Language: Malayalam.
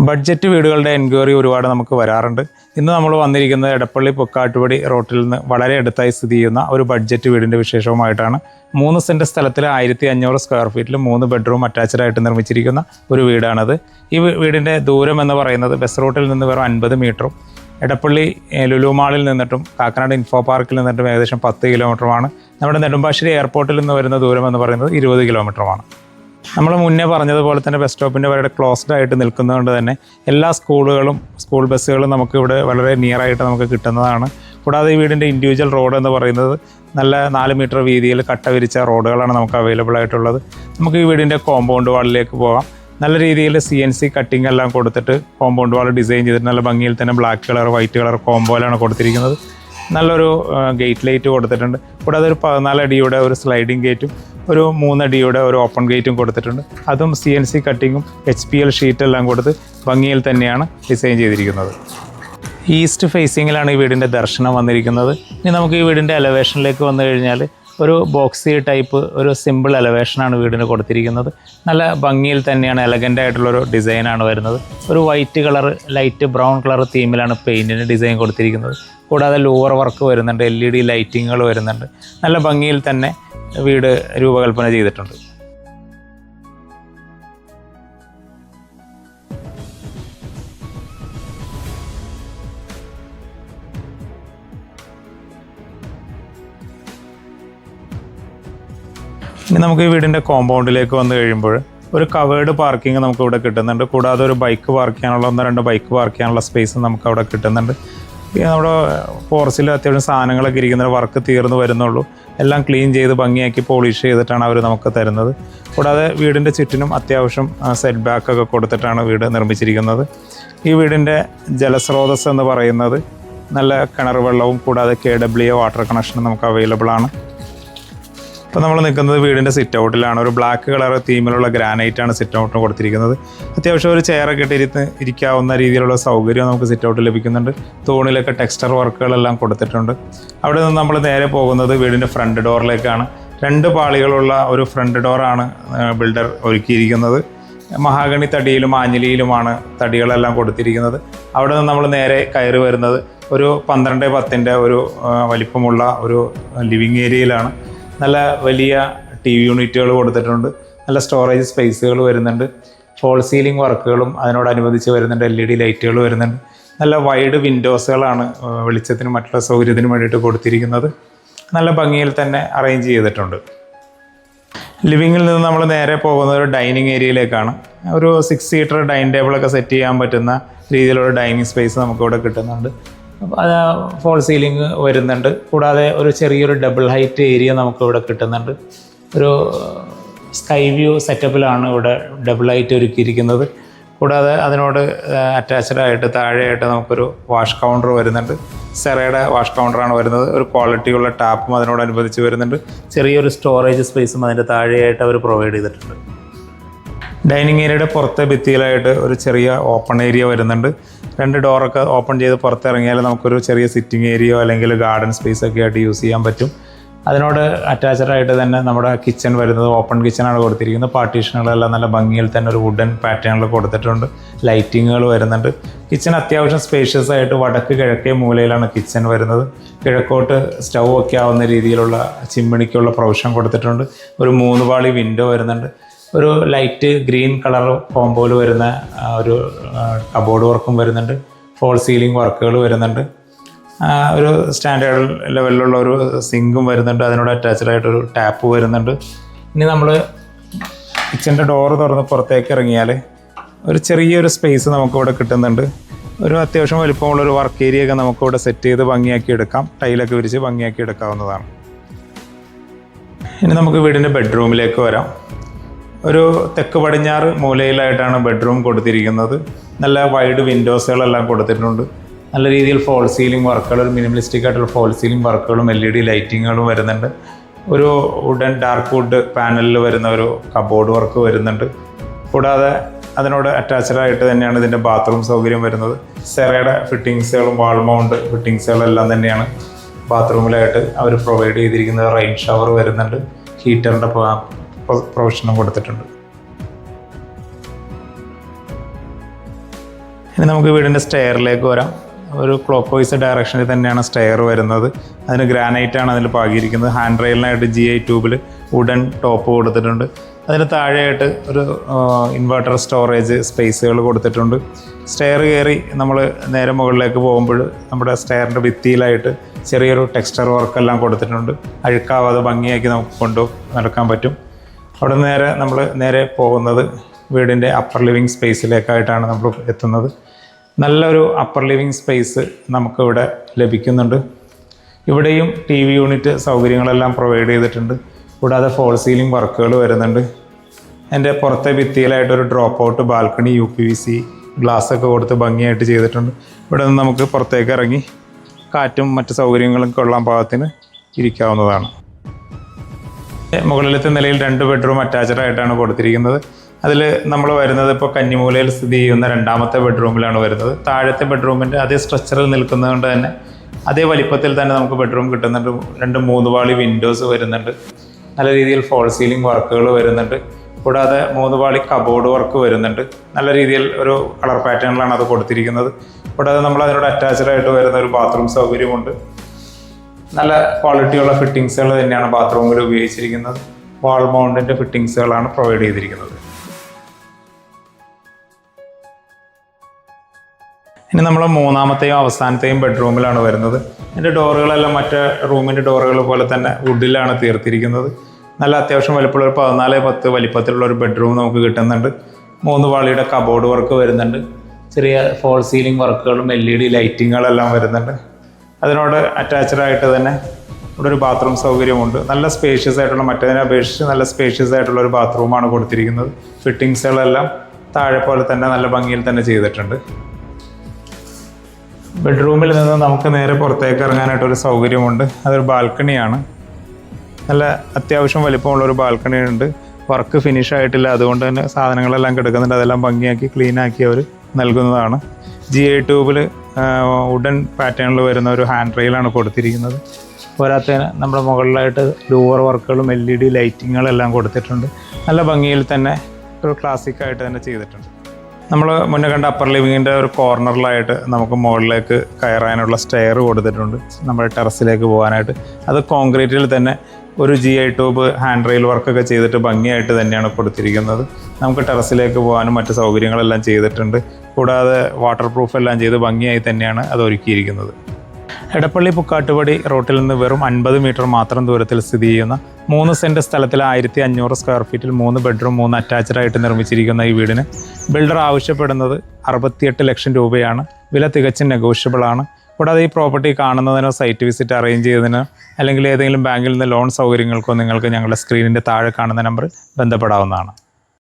ബഡ്ജറ്റ് വീടുകളുടെ എൻക്വയറി ഒരുപാട് നമുക്ക് വരാറുണ്ട്. ഇന്ന് നമ്മൾ വന്നിരിക്കുന്നത് എടപ്പള്ളി പൊക്കാട്ടുപടി റോട്ടിൽ നിന്ന് വളരെ അടുത്തായി സ്ഥിതി ചെയ്യുന്ന ഒരു ബഡ്ജറ്റ് വീടിൻ്റെ വിശേഷവുമായിട്ടാണ്. 3 സെൻറ്റ് സ്ഥലത്തിൽ 1500 സ്ക്വയർ ഫീറ്റിൽ 3 ബെഡ്റൂം അറ്റാച്ച്ഡായിട്ട് നിർമ്മിച്ചിരിക്കുന്ന ഒരു വീടാണത്. ഈ വീടിൻ്റെ ദൂരം എന്ന് പറയുന്നത് ബസ് റൂട്ടിൽ നിന്ന് വെറും 50 മീറ്ററും എടപ്പള്ളി ലുലു മാളിൽ നിന്നിട്ടും കാക്കനാട് ഇൻഫോ പാർക്കിൽ നിന്നിട്ടും ഏകദേശം 10 കിലോമീറ്ററുമാണ്. നമ്മുടെ നെടുമ്പാശ്ശേരി എയർപോർട്ടിൽ നിന്ന് വരുന്ന ദൂരം എന്ന് പറയുന്നത് 20 കിലോമീറ്ററുമാണ്. നമ്മൾ മുന്നേ പറഞ്ഞതുപോലെ തന്നെ ബസ് സ്റ്റോപ്പിൻ്റെ വളരെ ക്ലോസ്ഡ് ആയിട്ട് നിൽക്കുന്നതുകൊണ്ട് തന്നെ എല്ലാ സ്കൂളുകളും സ്കൂൾ ബസ്സുകളും നമുക്ക് ഇവിടെ വളരെ നിയറായിട്ട് നമുക്ക് കിട്ടുന്നതാണ്. കൂടാതെ ഈ വീടിൻ്റെ ഇൻഡിവിജ്വൽ റോഡ് എന്ന് പറയുന്നത് നല്ല 4 മീറ്റർ വീതിയിൽ കട്ട വിരിച്ച റോഡുകളാണ് നമുക്ക് അവൈലബിൾ ആയിട്ടുള്ളത്. നമുക്ക് ഈ വീടിൻ്റെ കോമ്പൗണ്ട് വാളിലേക്ക് പോകാം. നല്ല രീതിയിൽ CNC കട്ടിങ് എല്ലാം കൊടുത്തിട്ട് കോമ്പൗണ്ട് വാൾ ഡിസൈൻ ചെയ്തിട്ട് നല്ല ഭംഗിയിൽ തന്നെ ബ്ലാക്ക് കളർ വൈറ്റ് കളർ കോമ്പോയിലാണ് കൊടുത്തിരിക്കുന്നത്. നല്ലൊരു ഗേറ്റ് ലൈറ്റ് കൊടുത്തിട്ടുണ്ട്. കൂടാതെ ഒരു 14 അടിയുടെ ഒരു സ്ലൈഡിങ് ഗേറ്റും ഒരു 3 അടിയുടെ ഒരു ഓപ്പൺ ഗേറ്റും കൊടുത്തിട്ടുണ്ട്. അതും CNC കട്ടിങ്ങും HPL ഷീറ്റെല്ലാം കൊടുത്ത് ഭംഗിയിൽ തന്നെയാണ് ഡിസൈൻ ചെയ്തിരിക്കുന്നത്. ഈസ്റ്റ് ഫേസിങ്ങിലാണ് ഈ വീടിൻ്റെ ദർശനം വന്നിരിക്കുന്നത്. ഇനി നമുക്ക് ഈ വീടിൻ്റെ എലവേഷനിലേക്ക് വന്നു കഴിഞ്ഞാൽ ഒരു ബോക്സി ടൈപ്പ് ഒരു സിമ്പിൾ എലവേഷനാണ് വീടിന് കൊടുത്തിരിക്കുന്നത്. നല്ല ഭംഗിയിൽ തന്നെയാണ് എലഗൻ്റ് ആയിട്ടുള്ളൊരു ഡിസൈനാണ് വരുന്നത്. ഒരു white colour light brown colour തീമിലാണ് പെയിൻറ്റിന് ഡിസൈൻ കൊടുത്തിരിക്കുന്നത്. കൂടാതെ ലൂവർ വർക്ക് വരുന്നുണ്ട്, LED ലൈറ്റിങ്ങുകൾ വരുന്നുണ്ട്. നല്ല ഭംഗിയിൽ തന്നെ വീട് രൂപകൽപ്പന ചെയ്തിട്ടുണ്ട്. ഇനി നമുക്ക് ഈ വീടിൻ്റെ കോമ്പൗണ്ടിലേക്ക് വന്നു കഴിയുമ്പോൾ ഒരു കവേർഡ് പാർക്കിംഗ് നമുക്കിവിടെ കിട്ടുന്നുണ്ട്. കൂടാതെ ഒരു ബൈക്ക് പാർക്ക് ചെയ്യാനുള്ള 1-2 ബൈക്ക് പാർക്ക് ചെയ്യാനുള്ള സ്പേസ് നമുക്ക് അവിടെ കിട്ടുന്നുണ്ട്. നമ്മുടെ ഫോറസ്റ്റിൽ അത്യാവശ്യം സാധനങ്ങളൊക്കെ ഇരിക്കുന്ന വർക്ക് തീർന്നു വരുന്നുള്ളൂ. എല്ലാം ക്ലീൻ ചെയ്ത് ഭംഗിയാക്കി പോളിഷ് ചെയ്തിട്ടാണ് അവർ നമുക്ക് തരുന്നത്. കൂടാതെ വീടിൻ്റെ ചുറ്റിനും അത്യാവശ്യം സെറ്റ് ബാക്കൊക്കെ കൊടുത്തിട്ടാണ് വീട് നിർമ്മിച്ചിരിക്കുന്നത്. ഈ വീടിൻ്റെ ജലസ്രോതസ് എന്ന് പറയുന്നത് നല്ല കിണർ വെള്ളവും കൂടാതെ KWA വാട്ടർ കണക്ഷനും നമുക്ക് അവൈലബിൾ ആണ്. ഇപ്പോൾ നമ്മൾ നിൽക്കുന്നത് വീടിൻ്റെ സിറ്റ് ഔട്ടിലാണ്. ഒരു ബ്ലാക്ക് കളർ തീമിലുള്ള ഗ്രാനൈറ്റാണ് സിറ്റ് ഔട്ടിന് കൊടുത്തിരിക്കുന്നത്. അത്യാവശ്യം ഒരു ചെയറൊക്കെ ഇരിക്കാവുന്ന രീതിയിലുള്ള സൗകര്യം നമുക്ക് സിറ്റ് ഔട്ട് ലഭിക്കുന്നുണ്ട്. തൂണിലൊക്കെ ടെക്സ്ചർ വർക്കുകളെല്ലാം കൊടുത്തിട്ടുണ്ട്. അവിടെ നിന്ന് നമ്മൾ നേരെ പോകുന്നത് വീടിൻ്റെ ഫ്രണ്ട് ഡോറിലേക്കാണ്. 2 പാളികളുള്ള ഒരു ഫ്രണ്ട് ഡോറാണ് ബിൽഡർ ഒരുക്കിയിരിക്കുന്നത്. മഹാഗണി തടിയിലും ആഞ്ഞിലിയിലുമാണ് തടികളെല്ലാം കൊടുത്തിരിക്കുന്നത്. അവിടെ നിന്ന് നമ്മൾ നേരെ കയറി വരുന്നത് ഒരു 12x10 ഒരു വലിപ്പമുള്ള ഒരു ലിവിങ് ഏരിയയിലാണ്. നല്ല വലിയ TV യൂണിറ്റുകൾ കൊടുത്തിട്ടുണ്ട്. നല്ല സ്റ്റോറേജ് സ്പേസുകൾ വരുന്നുണ്ട്. ഫോൾ സീലിംഗ് വർക്കുകളും അതിനോടനുബന്ധിച്ച് വരുന്നുണ്ട്. LED ലൈറ്റുകൾ വരുന്നുണ്ട്. നല്ല വൈഡ് വിൻഡോസുകളാണ് വെളിച്ചത്തിനും മറ്റുള്ള സൗകര്യത്തിനും വേണ്ടിയിട്ട് കൊടുത്തിരിക്കുന്നത്. നല്ല ഭംഗിയിൽ തന്നെ അറേഞ്ച് ചെയ്തിട്ടുണ്ട്. ലിവിങ്ങിൽ നിന്ന് നമ്മൾ നേരെ പോകുന്നത് ഒരു ഡൈനിങ് ഏരിയയിലേക്കാണ്. ഒരു 6 സീറ്റർ ഡൈനിങ് ടേബിളൊക്കെ സെറ്റ് ചെയ്യാൻ പറ്റുന്ന രീതിയിലുള്ള ഡൈനിങ് സ്പേസ് നമുക്കിവിടെ കിട്ടുന്നുണ്ട്. അത് ഫോൾ സീലിംഗ് വരുന്നുണ്ട്. കൂടാതെ ഒരു ചെറിയൊരു ഡബിൾ ഹൈറ്റ് ഏരിയ നമുക്കിവിടെ കിട്ടുന്നുണ്ട്. ഒരു സ്കൈ വ്യൂ സെറ്റപ്പിലാണ് ഇവിടെ ഡബിൾ ഹൈറ്റ് ഒരുക്കിയിരിക്കുന്നത്. കൂടാതെ അതിനോട് അറ്റാച്ച്ഡായിട്ട് താഴെയായിട്ട് നമുക്കൊരു വാഷ് കൗണ്ടർ വരുന്നുണ്ട്. സെറയുടെ വാഷ് കൗണ്ടറാണ് വരുന്നത്. ഒരു ക്വാളിറ്റിയുള്ള ടാപ്പും അതിനോടനുബന്ധിച്ച് വരുന്നുണ്ട്. ചെറിയൊരു സ്റ്റോറേജ് സ്പേസും അതിൻ്റെ താഴെയായിട്ട് അവർ പ്രൊവൈഡ് ചെയ്തിട്ടുണ്ട്. ഡൈനിങ് ഏരിയയുടെ പുറത്തെ ഭിത്തിയിലായിട്ട് ഒരു ചെറിയ ഓപ്പൺ ഏരിയ വരുന്നുണ്ട്. 2 ഡോറൊക്കെ ഓപ്പൺ ചെയ്ത് പുറത്തിറങ്ങിയാൽ നമുക്കൊരു ചെറിയ സിറ്റിംഗ് ഏരിയയോ അല്ലെങ്കിൽ ഗാർഡൻ സ്പേസ് ഒക്കെ ആയിട്ട് യൂസ് ചെയ്യാൻ പറ്റും. അതിനോട് അറ്റാച്ച്ഡായിട്ട് തന്നെ നമ്മുടെ കിച്ചൺ വരുന്നത് ഓപ്പൺ കിച്ചണാണ് കൊടുത്തിരിക്കുന്നത്. പാർട്ടീഷനുകളെല്ലാം നല്ല ഭംഗിയിൽ തന്നെ ഒരു വുഡൻ പാറ്റേണിൽ കൊടുത്തിട്ടുണ്ട്. ലൈറ്റിങ്ങുകൾ വരുന്നുണ്ട്. കിച്ചൺ അത്യാവശ്യം സ്പേഷ്യസ് ആയിട്ട് വടക്ക് കിഴക്കേ മൂലയിലാണ് കിച്ചൺ വരുന്നത്. കിഴക്കോട്ട് സ്റ്റൗ ഒക്കെ ആവുന്ന രീതിയിലുള്ള ചിമ്മിണിക്കുള്ള പ്രൊവിഷൻ കൊടുത്തിട്ടുണ്ട്. ഒരു 3 പാളി വിൻഡോ വരുന്നുണ്ട്. ഒരു ലൈറ്റ് ഗ്രീൻ കളർ കോമ്പോയിൽ വരുന്ന ഒരു കബോർഡ് വർക്കും വരുന്നുണ്ട്. ഫോൾ സീലിംഗ് വർക്കുകൾ വരുന്നുണ്ട്. ഒരു സ്റ്റാൻഡേർഡ് ലെവലിലുള്ള ഒരു സിങ്കും വരുന്നുണ്ട്. അതിനോട് അറ്റാച്ച്ഡായിട്ടൊരു ടാപ്പ് വരുന്നുണ്ട്. ഇനി നമ്മൾ കിച്ചൻ്റെ ഡോറ് തുറന്ന് പുറത്തേക്ക് ഇറങ്ങിയാൽ ഒരു ചെറിയൊരു സ്പേസ് നമുക്കിവിടെ കിട്ടുന്നുണ്ട്. ഒരു അത്യാവശ്യം വലിപ്പമുള്ളൊരു വർക്ക് ഏരിയ ഒക്കെ നമുക്കിവിടെ സെറ്റ് ചെയ്ത് ഭംഗിയാക്കി എടുക്കാം. ടൈലൊക്കെ വിരിച്ച് ഭംഗിയാക്കി എടുക്കാവുന്നതാണ്. ഇനി നമുക്ക് വീടിൻ്റെ ബെഡ്റൂമിലേക്ക് വരാം. ഒരു തെക്ക് പടിഞ്ഞാറ് മൂലയിലായിട്ടാണ് ബെഡ്റൂം കൊടുത്തിരിക്കുന്നത്. നല്ല വൈഡ് വിൻഡോസുകളെല്ലാം കൊടുത്തിട്ടുണ്ട്. നല്ല രീതിയിൽ ഫോൾ സീലിംഗ് വർക്കുകൾ, ഒരു മിനിമലിസ്റ്റിക് ആയിട്ടുള്ള ഫോൾ സീലിംഗ് വർക്കുകളും LED ലൈറ്റിങ്ങുകളും വരുന്നുണ്ട്. ഒരു വുഡൻ ഡാർക്ക് വുഡ് പാനലിൽ വരുന്ന ഒരു കബോർഡ് വർക്ക് വരുന്നുണ്ട്. കൂടാതെ അതിനോട് അറ്റാച്ച്ഡായിട്ട് തന്നെയാണ് ഇതിൻ്റെ ബാത്റൂം സൗകര്യം വരുന്നത്. സെറയുടെ ഫിറ്റിങ്സുകളും വാൾ മൗണ്ട് ഫിറ്റിങ്സുകളെല്ലാം തന്നെയാണ് ബാത്റൂമിലായിട്ട് അവർ പ്രൊവൈഡ് ചെയ്തിരിക്കുന്നത്. റെയിൻ ഷവർ വരുന്നുണ്ട്. ഹീറ്ററിൻ്റെ പ്രൊവിഷനും കൊടുത്തിട്ടുണ്ട്. ഇനി നമുക്ക് വീടിൻ്റെ സ്റ്റെയറിലേക്ക് വരാം. ഒരു ക്ലോക്ക് വൈസ് ഡയറക്ഷനിൽ തന്നെയാണ് സ്റ്റെയർ വരുന്നത്. അതിന് ഗ്രാനൈറ്റാണ് അതിൽ പാകിയിരിക്കുന്നത്. ഹാൻഡ് റെയിലിനായിട്ട് GI ട്യൂബിൽ വുഡൻ ടോപ്പ് കൊടുത്തിട്ടുണ്ട്. അതിന് താഴെയായിട്ട് ഒരു ഇൻവെർട്ടർ സ്റ്റോറേജ് സ്പേസുകൾ കൊടുത്തിട്ടുണ്ട്. സ്റ്റെയർ കയറി നമ്മൾ നേരെ മുകളിലേക്ക് പോകുമ്പോൾ നമ്മുടെ സ്റ്റെയറിൻ്റെ ഭിത്തിയിലായിട്ട് ചെറിയൊരു ടെക്സ്ചർ വർക്കെല്ലാം കൊടുത്തിട്ടുണ്ട്. അഴുക്കാവാതെ ഭംഗിയാക്കി നമുക്ക് കൊണ്ടു നടക്കാൻ പറ്റും. അവിടെ നമ്മൾ നേരെ പോകുന്നത് വീടിൻ്റെ അപ്പർ ലിവിങ് സ്പേസിലേക്കായിട്ടാണ് നമ്മൾ എത്തുന്നത്. നല്ലൊരു അപ്പർ ലിവിങ് സ്പേസ് നമുക്കിവിടെ ലഭിക്കുന്നുണ്ട്. ഇവിടെയും TV യൂണിറ്റ് സൗകര്യങ്ങളെല്ലാം പ്രൊവൈഡ് ചെയ്തിട്ടുണ്ട്. കൂടാതെ ഫോൾ സീലിംഗ് വർക്കുകൾ വരുന്നുണ്ട്. എൻ്റെ പുറത്തെ ഭിത്തിയിലായിട്ടൊരു ഡ്രോപ്പ് ഔട്ട് ബാൽക്കണി UPVC ഗ്ലാസ്സൊക്കെ കൊടുത്ത് ഭംഗിയായിട്ട് ചെയ്തിട്ടുണ്ട്. ഇവിടെ നിന്ന് നമുക്ക് പുറത്തേക്ക് ഇറങ്ങി കാറ്റും മറ്റ് സൗകര്യങ്ങളും കൊള്ളാൻ പാകത്തിന് ഇരിക്കാവുന്നതാണ്. മുകളിലത്തെ നിലയിൽ 2 ബെഡ്റൂം അറ്റാച്ച്ഡ് ആയിട്ടാണ് കൊടുത്തിരിക്കുന്നത്. അതിൽ നമ്മൾ വരുന്നത് ഇപ്പോൾ കന്നിമൂലയിൽ സ്ഥിതി ചെയ്യുന്ന 2ാമത്തെ ബെഡ്റൂമിലാണ് വരുന്നത്. താഴത്തെ ബെഡ്റൂമിൻ്റെ അതേ സ്ട്രക്ചറിൽ നിൽക്കുന്നതുകൊണ്ട് തന്നെ അതേ വലിപ്പത്തിൽ തന്നെ നമുക്ക് ബെഡ്റൂം കിട്ടുന്നുണ്ട്. 2 പാളി വിൻഡോസ് വരുന്നുണ്ട്. നല്ല രീതിയിൽ ഫോൾ സീലിംഗ് വർക്കുകൾ വരുന്നുണ്ട്. കൂടാതെ 3 പാളി കബോർഡ് വർക്ക് വരുന്നുണ്ട്. നല്ല രീതിയിൽ ഒരു കളർ പാറ്റേണിലാണ് അത് കൊടുത്തിരിക്കുന്നത്. കൂടാതെ നമ്മൾ അതിനോട് അറ്റാച്ച്ഡ് ആയിട്ട് വരുന്ന ഒരു ബാത്റൂം സൗകര്യമുണ്ട്. നല്ല ക്വാളിറ്റിയുള്ള ഫിറ്റിങ്സുകൾ തന്നെയാണ് ബാത്റൂമിൽ ഉപയോഗിച്ചിരിക്കുന്നത്. വാൾ മൗണ്ടിൻ്റെ ഫിറ്റിങ്സുകളാണ് പ്രൊവൈഡ് ചെയ്തിരിക്കുന്നത്. ഇനി നമ്മൾ 3ാമത്തെയും അവസാനത്തെയും ബെഡ്റൂമിലാണ് വരുന്നത്. ഇതിൻ്റെ ഡോറുകളെല്ലാം മറ്റേ റൂമിൻ്റെ ഡോറുകൾ പോലെ തന്നെ വുഡിലാണ് തീർത്തിരിക്കുന്നത്. നല്ല അത്യാവശ്യം വലിപ്പമുള്ള ഒരു 14x10 വലിപ്പത്തിലുള്ള ഒരു ബെഡ്റൂം നമുക്ക് കിട്ടുന്നുണ്ട്. 3 പാളിയുടെ കബോർഡ് വർക്ക് വരുന്നുണ്ട്. ചെറിയ ഫോൾ സീലിംഗ് വർക്കുകളും LED ലൈറ്റിങ്ങുകളെല്ലാം വരുന്നുണ്ട്. അതിനോട് അറ്റാച്ച്ഡ് ആയിട്ട് തന്നെ ഇവിടെ ഒരു ബാത്റൂം സൗകര്യമുണ്ട്. നല്ല സ്പേഷ്യസ് ആയിട്ടുള്ള മറ്റേതിനെ അപേക്ഷിച്ച് നല്ല സ്പേഷ്യസ് ആയിട്ടുള്ള ഒരു ബാത്റൂമാണ് കൊടുത്തിരിക്കുന്നത്. ഫിറ്റിങ്സുകളെല്ലാം താഴെ പോലെ തന്നെ നല്ല ഭംഗിയിൽ തന്നെ ചെയ്തിട്ടുണ്ട്. ബെഡ്റൂമിൽ നിന്ന് നമുക്ക് നേരെ പുറത്തേക്ക് ഇറങ്ങാനായിട്ടൊരു സൗകര്യമുണ്ട്. അതൊരു ബാൽക്കണിയാണ്. നല്ല അത്യാവശ്യം വലിപ്പമുള്ളൊരു ബാൽക്കണി ഉണ്ട്. വർക്ക് ഫിനിഷ് ആയിട്ടില്ല, അതുകൊണ്ട് തന്നെ സാധനങ്ങളെല്ലാം കിടക്കുന്നുണ്ട്. അതെല്ലാം ഭംഗിയാക്കി ക്ലീനാക്കി അവർ നൽകുന്നതാണ്. GI ട്യൂബിൽ വുഡൻ പാറ്റേണിൽ വരുന്ന ഒരു ഹാൻഡ് റെയിലാണ് കൊടുത്തിരിക്കുന്നത്. പോരാത്തതിന് നമ്മുടെ മുകളിലായിട്ട് ലൂവർ വർക്കുകളും LED ലൈറ്റിങ്ങുകളെല്ലാം കൊടുത്തിട്ടുണ്ട്. നല്ല ഭംഗിയിൽ തന്നെ ഒരു ക്ലാസിക്കായിട്ട് തന്നെ ചെയ്തിട്ടുണ്ട്. നമ്മൾ മുന്നേ കണ്ട അപ്പർ ലിവിങ്ങിൻ്റെ ഒരു കോർണറിലായിട്ട് നമുക്ക് മുകളിലേക്ക് കയറാനുള്ള സ്റ്റെയർ കൊടുത്തിട്ടുണ്ട് നമ്മുടെ ടെറസിലേക്ക് പോകാനായിട്ട്. അത് കോൺക്രീറ്റിൽ തന്നെ ഒരു GI ട്യൂബ് ഹാൻഡ് റെയിൽ വർക്കൊക്കെ ചെയ്തിട്ട് ഭംഗിയായിട്ട് തന്നെയാണ് കൊടുത്തിരിക്കുന്നത്. നമുക്ക് ടെറസിലേക്ക് പോകാനും മറ്റ് സൗകര്യങ്ങളെല്ലാം ചെയ്തിട്ടുണ്ട്. കൂടാതെ വാട്ടർ പ്രൂഫ് എല്ലാം ചെയ്ത് ഭംഗിയായി തന്നെയാണ് അത് ഒരുക്കിയിരിക്കുന്നത്. എടപ്പള്ളി പുക്കാട്ടുപടി റോട്ടിൽ നിന്ന് വെറും 50 മീറ്റർ മാത്രം ദൂരത്തിൽ സ്ഥിതി ചെയ്യുന്ന 3 സെൻറ്റ് സ്ഥലത്തിൽ 1500 സ്ക്വയർ ഫീറ്റിൽ 3 ബെഡ്റൂം 3 അറ്റാച്ച്ഡ് ആയിട്ട് നിർമ്മിച്ചിരിക്കുന്ന ഈ വീടിന് ബിൽഡർ ആവശ്യപ്പെടുന്നത് 68 ലക്ഷം രൂപയാണ്. വില തികച്ചും നെഗോഷ്യബിൾ ആണ്. കൂടാതെ ഈ പ്രോപ്പർട്ടി കാണുന്നതിനോ സൈറ്റ് വിസിറ്റ് അറേഞ്ച് ചെയ്തതിനോ അല്ലെങ്കിൽ ഏതെങ്കിലും ബാങ്കിൽ നിന്ന് ലോൺ സൗകര്യങ്ങൾക്കോ നിങ്ങൾക്ക് ഞങ്ങളുടെ സ്ക്രീനിൻ്റെ താഴെ കാണുന്ന നമ്പർ ബന്ധപ്പെടാവുന്നതാണ്.